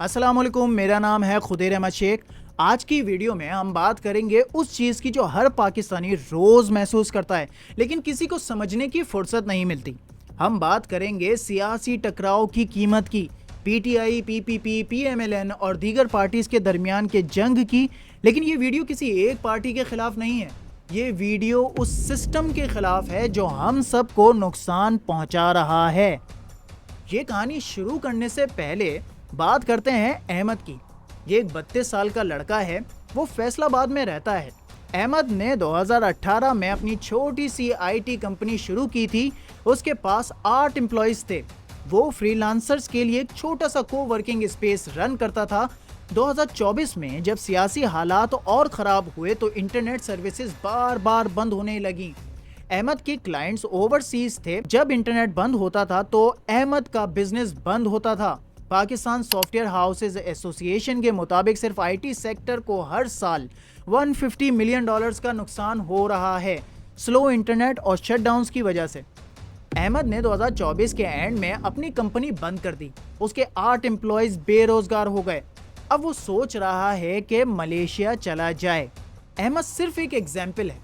السلام علیکم، میرا نام ہے خدیر احمد شیخ۔ آج کی ویڈیو میں ہم بات کریں گے اس چیز کی جو ہر پاکستانی روز محسوس کرتا ہے لیکن کسی کو سمجھنے کی فرصت نہیں ملتی۔ ہم بات کریں گے سیاسی ٹکراؤ کی قیمت کی، P T I, P P P, P M L N اور دیگر پارٹیز کے درمیان کے جنگ کی۔ لیکن یہ ویڈیو کسی ایک پارٹی کے خلاف نہیں ہے، یہ ویڈیو اس سسٹم کے خلاف ہے جو ہم سب کو نقصان پہنچا رہا ہے۔ یہ کہانی شروع کرنے سے پہلے بات کرتے ہیں احمد کی۔ یہ ایک 32 سال کا لڑکا ہے، وہ فیصل آباد میں رہتا ہے۔ احمد نے 2018 میں اپنی چھوٹی سی آئی ٹی کمپنی شروع کی تھی۔ اس کے پاس 8 امپلائیز تھے۔ وہ فری لانسرز کے لیے ایک چھوٹا سا کو ورکنگ اسپیس رن کرتا تھا۔ 2024 میں جب سیاسی حالات اور خراب ہوئے تو انٹرنیٹ سروسز بار بار بند ہونے لگیں۔ احمد کے کلائنٹس اوورسیز تھے۔ جب انٹرنیٹ بند ہوتا تھا تو احمد کا بزنس بند ہوتا تھا۔ پاکستان سافٹ ویئر ہاؤسز ایسوسی ایشن کے مطابق صرف آئی ٹی سیکٹر کو ہر سال $150 ملین کا نقصان ہو رہا ہے، سلو انٹرنیٹ اور شٹ ڈاؤنز کی وجہ سے۔ احمد نے 2024 کے اینڈ میں اپنی کمپنی بند کر دی۔ اس کے 8 امپلائیز بے روزگار ہو گئے۔ اب وہ سوچ رہا ہے کہ ملیشیا چلا جائے۔ احمد صرف ایک ایگزامپل ہے۔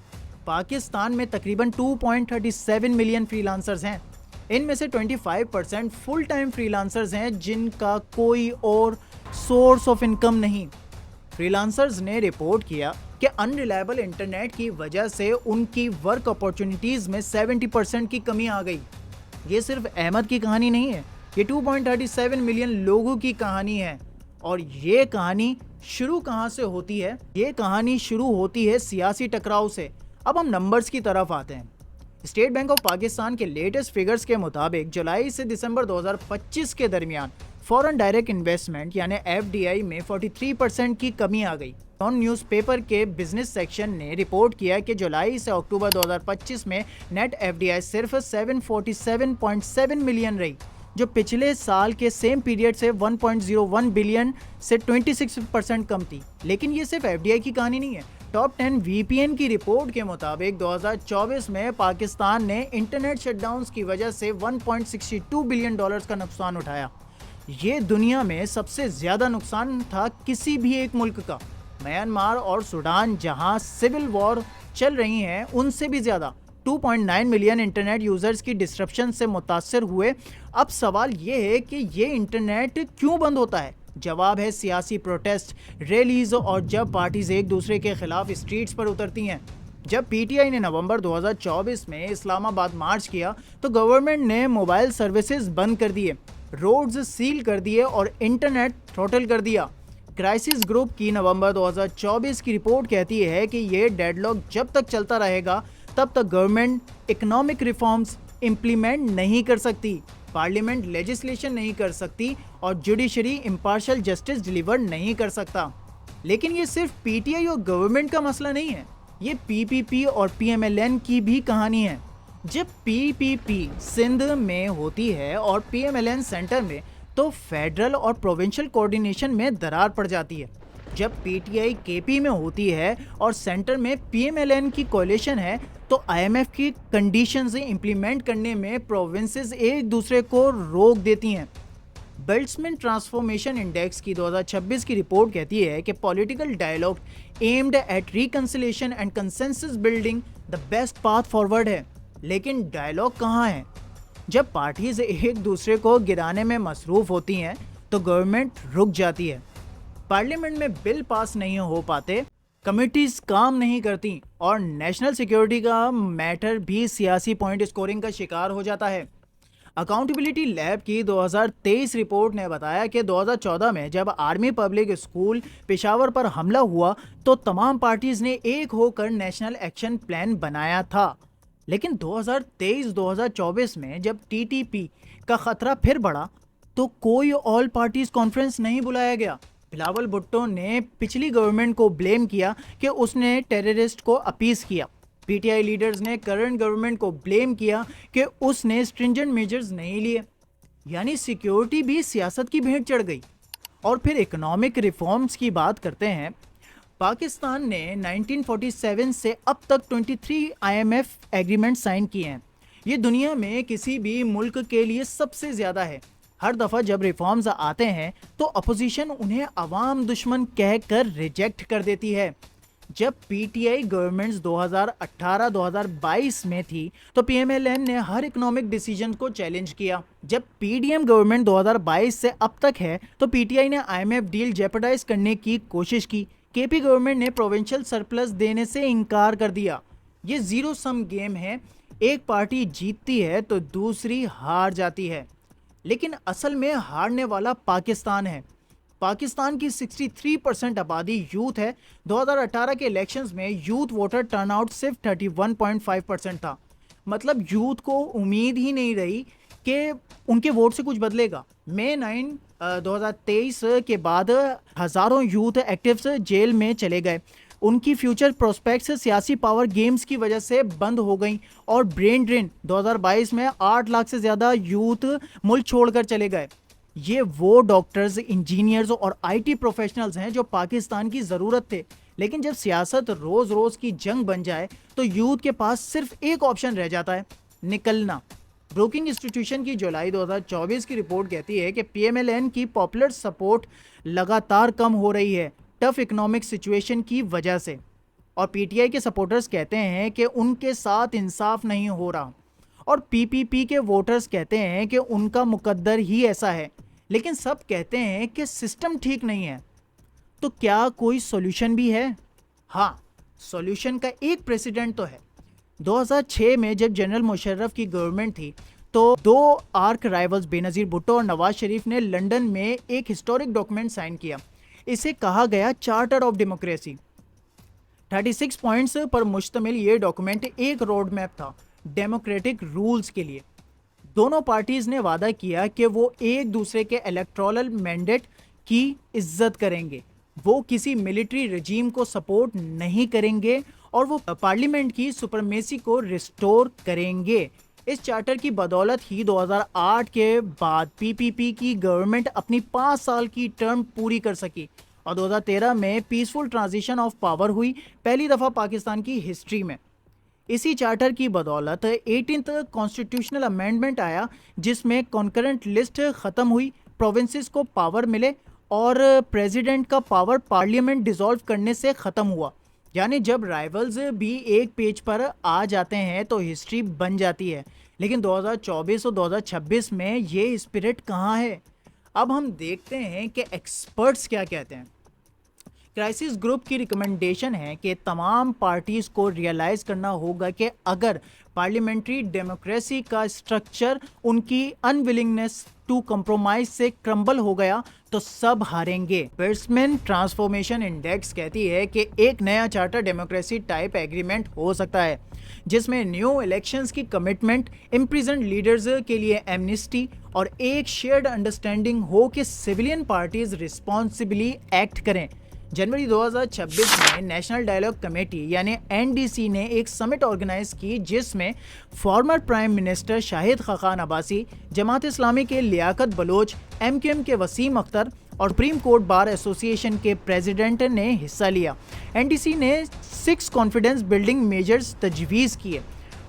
پاکستان میں تقریباً 2.37 ملین فری لانسرز ہیں۔ ان میں سے 25% فل ٹائم فری لانسرز ہیں جن کا کوئی اور سورس آف انکم نہیں۔ فری لانسرز نے رپورٹ کیا کہ ان ریلائبل انٹرنیٹ کی وجہ سے ان کی ورک اپورچونٹیز میں 70% کی کمی آ گئی۔ یہ صرف احمد کی کہانی نہیں ہے، یہ 2.37 ملین لوگوں کی کہانی ہے۔ اور یہ کہانی شروع کہاں سے ہوتی ہے؟ یہ کہانی شروع ہوتی ہے سیاسی ٹکراؤ سے۔ اب ہم نمبرز کی طرف آتے ہیں۔ اسٹیٹ بینک آف پاکستان کے لیٹسٹ فگرز کے مطابق جولائی سے دسمبر 2025 کے درمیان فورن ڈائریکٹ انویسٹمنٹ یعنی ایف ڈی آئی میں 43% کی کمی آ گئی۔ نیوز پیپر کے بزنس سیکشن نے رپورٹ کیا کہ جولائی سے اکتوبر 2025 میں نیٹ ایف ڈی آئی صرف 747.7 ملین رہی، جو پچھلے سال کے سیم پیریڈ سے 1.01 بلین سے 26% کم تھی۔ لیکن یہ صرف ایف ڈی آئی کی کہانی نہیں ہے۔ ٹاپ 10 وی پی این کی رپورٹ کے مطابق 2024 میں پاکستان نے انٹرنیٹ شٹ ڈاؤنز کی وجہ سے $1.62 بلین کا نقصان اٹھایا۔ یہ دنیا میں سب سے زیادہ نقصان تھا کسی بھی ایک ملک کا۔ میانمار اور سوڈان جہاں سول وار چل رہی ہیں ان سے بھی زیادہ 2.9 ملین انٹرنیٹ یوزرز کی ڈسرپشن سے متاثر ہوئے۔ اب سوال یہ ہے کہ یہ انٹرنیٹ کیوں بند ہوتا ہے؟ جواب ہے سیاسی پروٹیسٹ، ریلیز اور جب پارٹیز ایک دوسرے کے خلاف اسٹریٹس پر اترتی ہیں۔ جب پی ٹی آئی نے نومبر 2024 میں اسلام آباد مارچ کیا تو گورنمنٹ نے موبائل سروسز بند کر دیے، روڈز سیل کر دیے اور انٹرنیٹ تھروٹل کر دیا۔ کرائسس گروپ کی نومبر 2024 کی رپورٹ کہتی ہے کہ یہ ڈیڈ لاک جب تک چلتا رہے گا تب تک گورنمنٹ اکنامک ریفارمز امپلیمنٹ نہیں کر سکتی، پارلیمنٹ لیجسلیشن نہیں کر سکتی اور جوڈیشری امپارشل جسٹس ڈیلیور نہیں کر سکتا۔ لیکن یہ صرف پی ٹی آئی اور گورنمنٹ کا مسئلہ نہیں ہے، یہ پی پی پی اور پی ایم ایل این کی بھی کہانی ہے۔ جب پی پی پی سندھ میں ہوتی ہے اور P M L N centre میں تو فیڈرل اور پروونشل کوارڈینیشن میں درار پڑ جاتی ہے۔ جب پی ٹی آئی کے پی میں ہوتی ہے اور سینٹر میں پی ایم ایل این کی کولیشن ہے تو آئی ایم ایف کی کنڈیشنز امپلیمنٹ کرنے میں پروونسز ایک دوسرے کو روک دیتی ہیں۔ بیلٹسمن ٹرانسفارمیشن انڈیکس کی 2026 کی رپورٹ کہتی ہے کہ political dialogue aimed at reconciliation and consensus building the best path forward ہے۔ لیکن ڈائیلاگ کہاں ہے؟ جب پارٹیز ایک دوسرے کو گرانے میں مصروف ہوتی ہیں تو گورنمنٹ رک جاتی ہے، پارلیمنٹ میں بل پاس نہیں ہو پاتے، کمیٹیز کام نہیں کرتی اور نیشنل سیکیورٹی کا میٹر بھی سیاسی پوائنٹ اسکورنگ کا شکار ہو جاتا ہے۔ اکاؤنٹیبلٹی لیب کی 2023 رپورٹ نے بتایا کہ 2014 میں جب آرمی پبلک اسکول پشاور پر حملہ ہوا تو تمام پارٹیز نے ایک ہو کر نیشنل ایکشن پلان بنایا تھا۔ لیکن 2023-2024 میں جب ٹی ٹی پی کا خطرہ پھر بڑھا تو کوئی آل پارٹیز کانفرنس نہیں بلایا گیا۔ بلاول بھٹو نے پچھلی گورنمنٹ کو بلیم کیا کہ اس نے ٹیررسٹ کو اپیز کیا۔ پی ٹی آئی لیڈرز نے کرنٹ گورنمنٹ کو بلیم کیا کہ اس نے اسٹرنجنٹ میجرز نہیں لیے۔ یعنی سیکیورٹی بھی سیاست کی بھیٹ چڑھ گئی۔ اور پھر اکنامک ریفارمز کی بات کرتے ہیں۔ پاکستان نے 1947 سے اب تک 23 I M F agreement sign کیے ہیں۔ یہ دنیا میں کسی بھی ملک کے لیے سب سے زیادہ ہے۔ ہر دفعہ جب ریفارمز آتے ہیں تو اپوزیشن انہیں عوام دشمن کہہ کر ریجیکٹ کر دیتی ہے۔ جب پی ٹی آئی گورنمنٹس 2018-2022 میں تھی تو پی ایم ایل این نے ہر اکنامک ڈیسیجن کو چیلنج کیا۔ جب پی ڈی ایم گورنمنٹ 2022 سے اب تک ہے تو پی ٹی آئی نے I M F deal jeopardize کرنے کی کوشش کی۔ کے پی گورنمنٹ نے پروونشل سرپلس دینے سے انکار کر دیا۔ یہ زیرو سم گیم ہے، ایک پارٹی جیتتی ہے تو دوسری ہار جاتی ہے، لیکن اصل میں ہارنے والا پاکستان ہے۔ پاکستان کی 63% آبادی یوتھ ہے۔ 2018 کے الیکشنز میں یوتھ ووٹر ٹرن آؤٹ صرف 31.5% تھا۔ مطلب یوتھ کو امید ہی نہیں رہی کہ ان کے ووٹ سے کچھ بدلے گا۔ مئی 9 2023 کے بعد ہزاروں یوتھ ایکٹیوز جیل میں چلے گئے۔ ان کی فیوچر پروسپیکٹس سیاسی پاور گیمز کی وجہ سے بند ہو گئیں اور برین ڈرین 2022 میں 8 لاکھ سے زیادہ یوتھ ملک چھوڑ کر چلے گئے۔ یہ وہ ڈاکٹرز، انجینئرز اور آئی ٹی پروفیشنلز ہیں جو پاکستان کی ضرورت تھے، لیکن جب سیاست روز روز کی جنگ بن جائے تو یوتھ کے پاس صرف ایک آپشن رہ جاتا ہے: نکلنا۔ بروکنگ انسٹیٹیوشن کی جولائی 2024 کی رپورٹ کہتی ہے کہ پی ایم ایل این کی پاپولر سپورٹ لگاتار کم ہو رہی ہے ٹف اکنامک سچویشن کی وجہ سے، اور پی ٹی آئی کے سپورٹرز کہتے ہیں کہ ان کے ساتھ انصاف نہیں ہو رہا، اور پی پی پی کے ووٹرز کہتے ہیں کہ ان کا مقدر ہی ایسا ہے، لیکن سب کہتے ہیں کہ سسٹم ٹھیک نہیں ہے۔ تو کیا کوئی سولوشن بھی ہے؟ ہاں، سولوشن کا ایک پریسیڈنٹ تو ہے۔ 2006 میں جب جنرل مشرف کی گورنمنٹ تھی تو دو آرک رائیولز بینظیر بھٹو اور نواز شریف نے لنڈن میں ایک ہسٹورک ڈاکومنٹ سائن کیا۔ اسے کہا گیا چارٹر آف ڈیموکریسی۔ 36 پوائنٹس پر مشتمل یہ ڈاکومنٹ ایک روڈ میپ تھا ڈیموکریٹک رولز کے لیے۔ دونوں پارٹیز نے وعدہ کیا کہ وہ ایک دوسرے کے الیکٹورل مینڈیٹ کی عزت کریں گے، وہ کسی ملٹری رجیم کو سپورٹ نہیں کریں گے، اور وہ پارلیمنٹ کی سپرمیسی کو ریسٹور کریں گے۔ اس چارٹر کی بدولت ہی 2008 کے بعد پی پی پی کی گورنمنٹ اپنی 5 سال کی ٹرم پوری کر سکی اور 2013 میں پیسفل ٹرانزیشن آف پاور ہوئی، پہلی دفعہ پاکستان کی ہسٹری میں۔ اسی چارٹر کی بدولت 18th کانسٹیٹیوشنل امینڈمنٹ آیا، جس میں کنکرنٹ لسٹ ختم ہوئی، پروونسز کو پاور ملے اور پریزیڈنٹ کا پاور پارلیمنٹ ڈیزالو کرنے سے ختم ہوا۔ یعنی جب رائیولز بھی ایک پیج پر آ جاتے ہیں تو ہسٹری بن جاتی ہے، لیکن 2024 اور 2026 میں یہ اسپرٹ کہاں ہے؟ اب ہم دیکھتے ہیں کہ ایکسپرٹس کیا کہتے ہیں۔ کرائسس گروپ کی ریکمنڈیشن ہے کہ تمام پارٹیز کو ریئلائز کرنا ہوگا کہ اگر پارلیمنٹری ڈیموکریسی کا اسٹرکچر ان کی انولنگنس ٹو کمپرومائز سے کرمبل ہو گیا تو سب ہاریں گے۔ پیئرسمن ٹرانسفارمیشن انڈیکس کہتی ہے کہ ایک نیا چارٹر ڈیموکریسی ٹائپ ایگریمنٹ ہو سکتا ہے، جس میں نیو الیکشنز کی کمٹمنٹ، امپریزنڈ لیڈرز کے لیے ایمنسٹی اور ایک شیئرڈ انڈرسٹینڈنگ ہو کہ سویلین پارٹیز ریسپانسبلی ایکٹ کریں۔ جنوری 2026 میں نیشنل ڈائیلاگ کمیٹی یعنی این ڈی سی نے ایک سمٹ آرگنائز کی، جس میں former prime minister Shahid Khaqan Abbasi, Jamaat Islami کے لیاقت بلوچ، ایم کیو ایم کے وسیم اختر اور سپریم کورٹ بار ایسوسی ایشن کے پریزیڈنٹ نے حصہ لیا۔ این ڈی سی نے 6 کانفیڈنس بلڈنگ میجرز تجویز کیے۔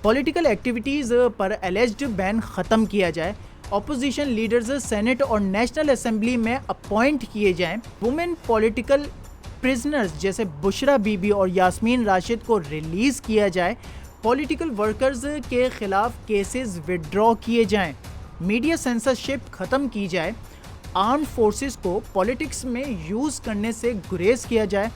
پولیٹیکل ایکٹیویٹیز پر الیجڈ بین ختم کیا جائے، اپوزیشن لیڈرز سینٹ اور نیشنل اسمبلی میں اپوائنٹ کیے جائیں، وومن پولیٹیکل پرزنرز جیسے بشرا بی بی اور یاسمین راشد کو ریلیز کیا جائے، پولیٹیکل ورکرز کے خلاف کیسز وڈرا کیے جائیں، میڈیا سینسرشپ ختم کی جائے، آرمڈ فورسز کو پولیٹکس میں یوز کرنے سے گریز کیا جائے۔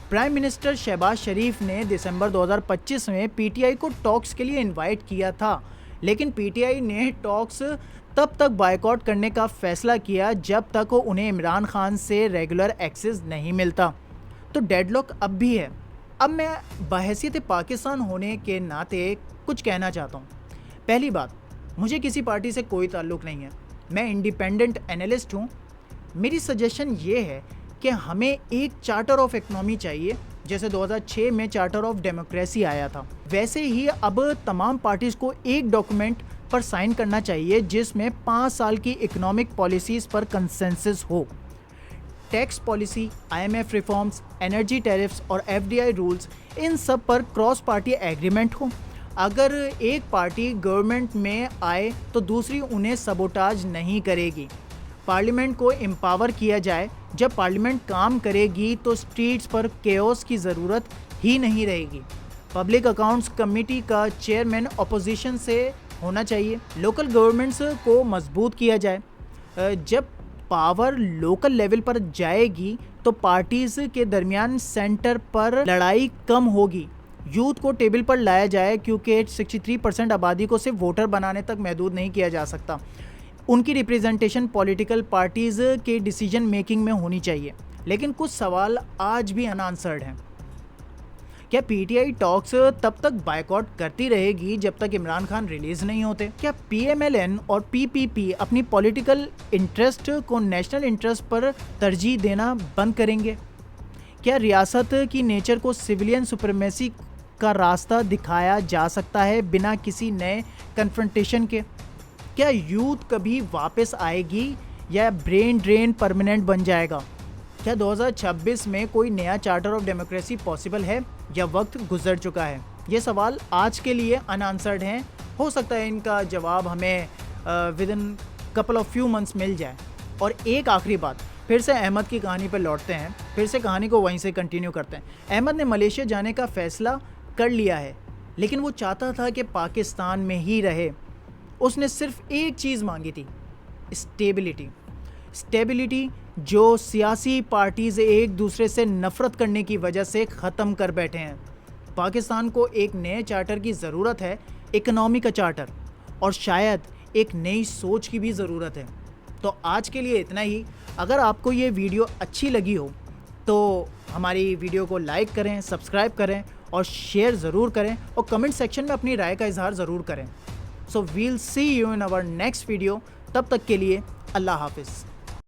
پرائم منسٹر شہباز شریف نے دسمبر 2025 میں پی ٹی آئی کو ٹاکس کے لیے انوائٹ کیا تھا، لیکن پی ٹی آئی نے ٹاکس تب تک بائیکاٹ کرنے کا فیصلہ کیا جب تک انہیں عمران خان سے ریگولر ایکسس نہیں ملتا۔ تو ڈیڈ لاک اب بھی ہے۔ اب میں بحیثیت پاکستان ہونے کے ناطے کچھ کہنا چاہتا ہوں۔ پہلی بات، مجھے کسی پارٹی سے کوئی تعلق نہیں ہے، میں انڈیپینڈنٹ اینالسٹ ہوں۔ میری سجیشن یہ ہے کہ ہمیں ایک چارٹر آف اکنامی چاہیے، جیسے 2006 میں چارٹر آف ڈیموکریسی آیا تھا، ویسے ہی اب تمام پارٹیز کو ایک ڈاکومنٹ پر سائن کرنا چاہیے جس میں 5 سال کی اکنامک پالیسیز پر کنسنسس ہو۔ Tax policy, I M F reforms, energy tariffs اور ایف ڈی آئی رولز، ان سب پر کراس پارٹی ایگریمنٹ ہو۔ اگر ایک پارٹی گورنمنٹ میں آئے تو دوسری انہیں سبوٹاج نہیں کرے گی۔ پارلیمنٹ کو امپاور کیا جائے، جب پارلیمنٹ کام کرے گی تو اسٹریٹس پر کیوس کی ضرورت ہی نہیں رہے گی۔ پبلک اکاؤنٹس کمیٹی کا چیئرمین اپوزیشن سے ہونا چاہیے۔ لوکل گورنمنٹس کو مضبوط کیا جائے، جب پاور لوکل لیول پر جائے گی تو پارٹیز کے درمیان سینٹر پر لڑائی کم ہوگی۔ یوتھ کو ٹیبل پر لایا جائے، کیونکہ 63% آبادی کو صرف ووٹر بنانے تک محدود نہیں کیا جا سکتا۔ ان کی ریپریزنٹیشن پولیٹیکل پارٹیز کے ڈیسیجن میکنگ میں ہونی چاہیے۔ لیکن کچھ سوال آج بھی ان آنسرڈ ہیں۔ کیا پی ٹی آئی ٹاکس تب تک بائیکاٹ کرتی رہے گی جب تک عمران خان ریلیز نہیں ہوتے؟ کیا پی ایم ایل این اور پی پی پی اپنی پولیٹیکل انٹرسٹ کو نیشنل انٹرسٹ پر ترجیح دینا بند کریں گے؟ کیا ریاست کی نیچر کو سویلین سپریمیسی کا راستہ دکھایا جا سکتا ہے بنا کسی نئے کنفرنٹیشن کے؟ کیا یوتھ کبھی واپس آئے گی یا برین ڈرین پرماننٹ بن جائے گا؟ کیا 2026 میں کوئی نیا چارٹر آف ڈیموکریسی پاسبل ہے یا وقت گزر چکا ہے؟ یہ سوال آج کے لیے ان آنسرڈ ہیں۔ ہو سکتا ہے ان کا جواب ہمیں ودن کپل آف فیو منتھس مل جائے۔ اور ایک آخری بات، پھر سے احمد کی کہانی پہ لوٹتے ہیں، پھر سے کہانی کو وہیں سے کنٹینیو کرتے ہیں۔ احمد نے ملیشیا جانے کا فیصلہ کر لیا ہے، لیکن وہ چاہتا تھا کہ پاکستان میں ہی رہے۔ اس نے صرف ایک چیز مانگی تھی، اسٹیبلٹی، جو سیاسی پارٹیز ایک دوسرے سے نفرت کرنے کی وجہ سے ختم کر بیٹھے ہیں۔ پاکستان کو ایک نئے چارٹر کی ضرورت ہے، اکنامی کا چارٹر، اور شاید ایک نئی سوچ کی بھی ضرورت ہے۔ تو آج کے لیے اتنا ہی۔ اگر آپ کو یہ ویڈیو اچھی لگی ہو تو ہماری ویڈیو کو لائک کریں، سبسکرائب کریں اور شیئر ضرور کریں، اور کمنٹ سیکشن میں اپنی رائے کا اظہار ضرور کریں۔ So we'll see you in our next video. تب تک کے لیے اللہ حافظ۔